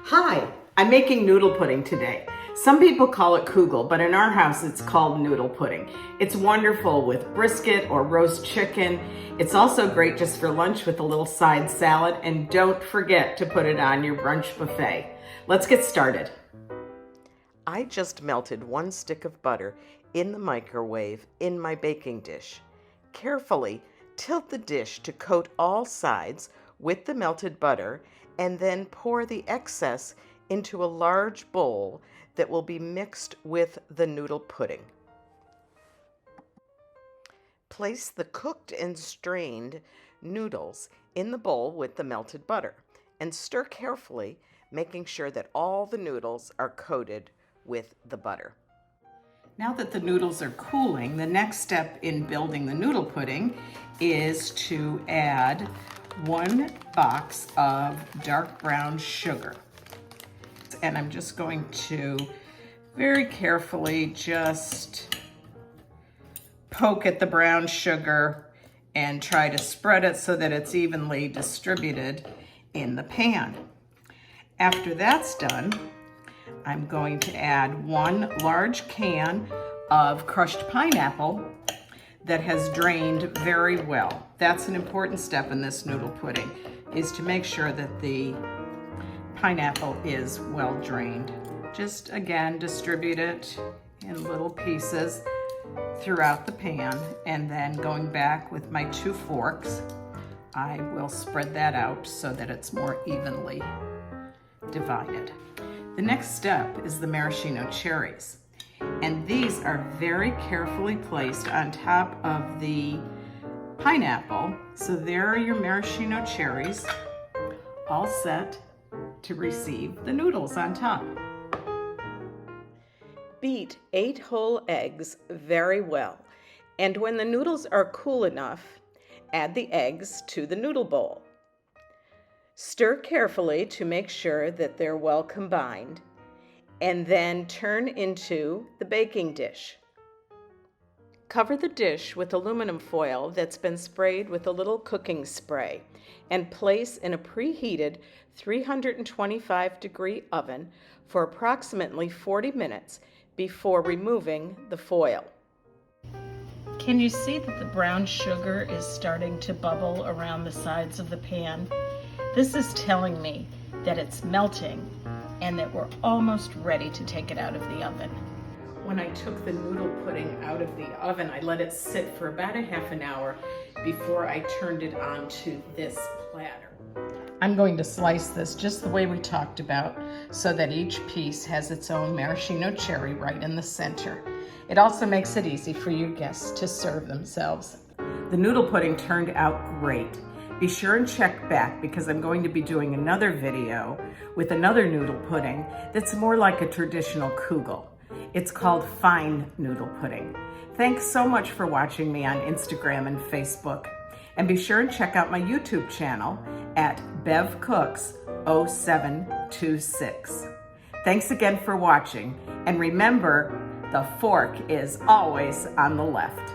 Hi, I'm making noodle pudding today. Some people call it kugel, but in our house it's called noodle pudding. It's wonderful with brisket or roast chicken. It's also great just for lunch with a little side salad, and don't forget to put it on your brunch buffet. Let's get started. I just melted 1 stick of butter in the microwave in my baking dish. Carefully tilt the dish to coat all sides with the melted butter, and then pour the excess into a large bowl that will be mixed with the noodle pudding. Place the cooked and strained noodles in the bowl with the melted butter and stir carefully, making sure that all the noodles are coated with the butter. Now that the noodles are cooling, the next step in building the noodle pudding is to add 1 box of dark brown sugar. And I'm just going to very carefully just poke at the brown sugar and try to spread it so that it's evenly distributed in the pan. After that's done, I'm going to add 1 large can of crushed pineapple that has drained very well. That's an important step in this noodle pudding, is to make sure that the pineapple is well drained. Just again, distribute it in little pieces throughout the pan, and then going back with my 2 forks, I will spread that out so that it's more evenly divided. The next step is the maraschino cherries. And these are very carefully placed on top of the pineapple. So there are your maraschino cherries, all set to receive the noodles on top. Beat 8 whole eggs very well. And when the noodles are cool enough, add the eggs to the noodle bowl. Stir carefully to make sure that they're well combined, and then turn into the baking dish. Cover the dish with aluminum foil that's been sprayed with a little cooking spray and place in a preheated 325-degree oven for approximately 40 minutes before removing the foil. Can you see that the brown sugar is starting to bubble around the sides of the pan? This is telling me that it's melting and that we're almost ready to take it out of the oven. When I took the noodle pudding out of the oven, I let it sit for about a half an hour before I turned it onto this platter. I'm going to slice this just the way we talked about so that each piece has its own maraschino cherry right in the center. It also makes it easy for your guests to serve themselves. The noodle pudding turned out great. Be sure and check back because I'm going to be doing another video with another noodle pudding that's more like a traditional kugel. It's called fine noodle pudding. Thanks so much for watching me on Instagram and Facebook. And be sure and check out my YouTube channel at BevCooks0726. Thanks again for watching. And remember, the fork is always on the left.